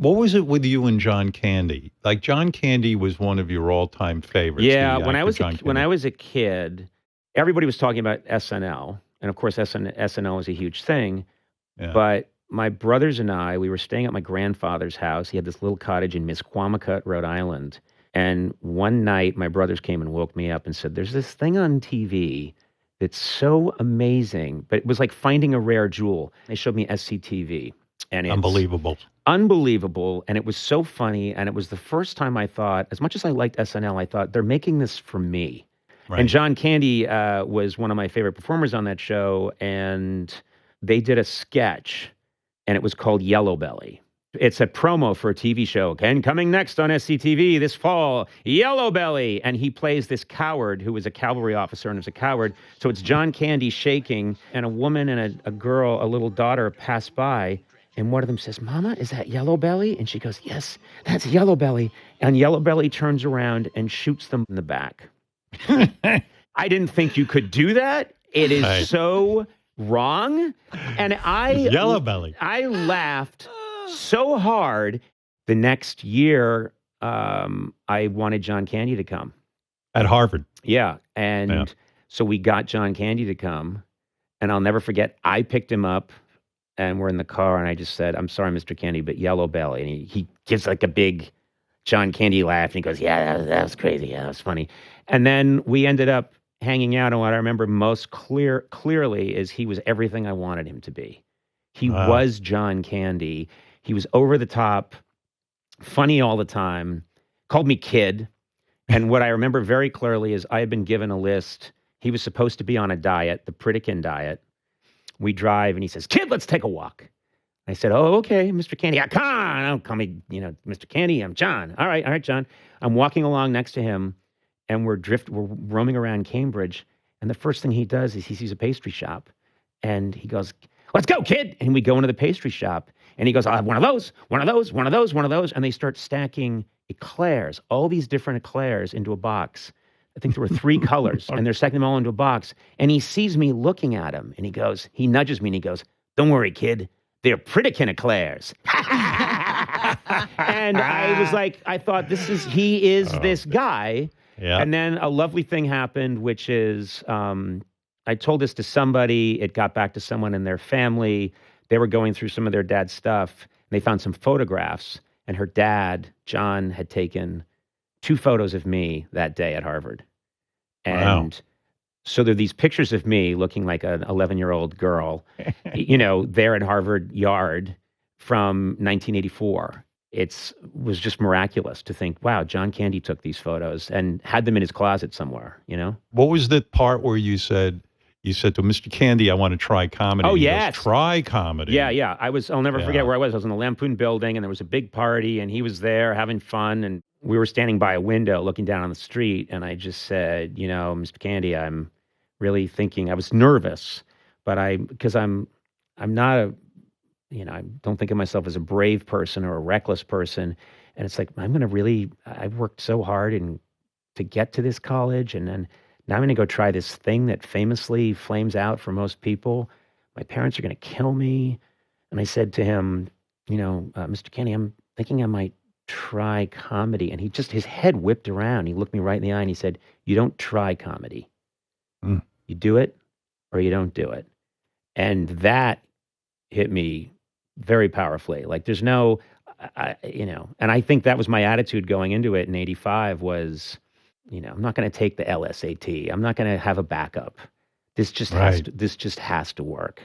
What was it with you and John Candy? Like, John Candy was one of your all-time favorites. Yeah, the when I actor was John when Candy. I was a kid, everybody was talking about SNL, and of course SNL was a huge thing. Yeah. But my brothers and I, we were staying at my grandfather's house. He had this little cottage in Misquamicut, Rhode Island. And one night, my brothers came and woke me up and said, "There's this thing on TV that's so amazing," but it was like finding a rare jewel. They showed me SCTV, and it's Unbelievable. unbelievable, and it was so funny, and it was the first time I thought, as much as I liked SNL, I thought, they're making this for me. Right. And John Candy was one of my favorite performers on that show, and they did a sketch, and it was called Yellow Belly. It's a promo for a TV show. And coming next on SCTV this fall, Yellow Belly. And he plays this coward who was a cavalry officer and is a coward. So it's John Candy shaking, and a woman and a girl, a little daughter, pass by. And one of them says, "Mama, is that Yellow Belly?" And she goes, "Yes, that's Yellow Belly." And Yellow Belly turns around and shoots them in the back. I didn't think you could do that. It is so wrong. And Yellow Belly. I laughed so hard. The next year, I wanted John Candy to come. At Harvard. Yeah. And so we got John Candy to come. And I'll never forget, I picked him up and we're in the car and I just said, "I'm sorry, Mr. Candy, but Yellow Belly." And he gives like a big John Candy laugh and he goes, "Yeah, that was crazy. Yeah, that was funny." And then we ended up hanging out. And what I remember most clearly is he was everything I wanted him to be. He was John Candy. He was over the top, funny all the time, called me kid. And what I remember very clearly is I had been given a list. He was supposed to be on a diet, the Pritikin diet. We drive and he says, "Kid, let's take a walk." I said, "Oh, okay, Mr. Candy." "Come on, don't call me, Mr. Candy. I'm John." All right, John. I'm walking along next to him and we're roaming around Cambridge. And the first thing he does is he sees a pastry shop and he goes, "Let's go, kid." And we go into the pastry shop and he goes, "I'll have one of those, one of those, one of those, one of those." And they start stacking eclairs, all these different eclairs into a box. I think there were 3 colors and they're stacking them all into a box. And he sees me looking at him and he nudges me and he goes, "Don't worry, kid. They're Pritikin eclairs." And I was like, I thought he is this guy. Yeah. And then a lovely thing happened, which is, I told this to somebody, it got back to someone in their family. They were going through some of their dad's stuff. And they found some photographs and her dad, John, had taken 2 photos of me that day at Harvard. And so there are these pictures of me looking like an 11-year-old girl, there at Harvard Yard from 1984. It was just miraculous to think, wow, John Candy took these photos and had them in his closet somewhere, What was the part where you said to Mr. Candy, "I want to try comedy"? Oh, yes. Try comedy. Yeah. I'll never forget where I was. I was in the Lampoon building and there was a big party and he was there having fun. And we were standing by a window looking down on the street. And I just said, "Mr. Candy, I'm really thinking," I was nervous, but because I'm not I don't think of myself as a brave person or a reckless person. And it's like, I've worked so hard to get to this college. And then now I'm going to go try this thing that famously flames out for most people. My parents are going to kill me. And I said to him, "Mr. Candy, I'm thinking I might try comedy." And his head whipped around. He looked me right in the eye and he said, "You don't try comedy. You do it or you don't do it." And that hit me very powerfully. Like there's no, and I think that was my attitude going into it in 85 was, I'm not going to take the LSAT. I'm not going to have a backup. This just has to work.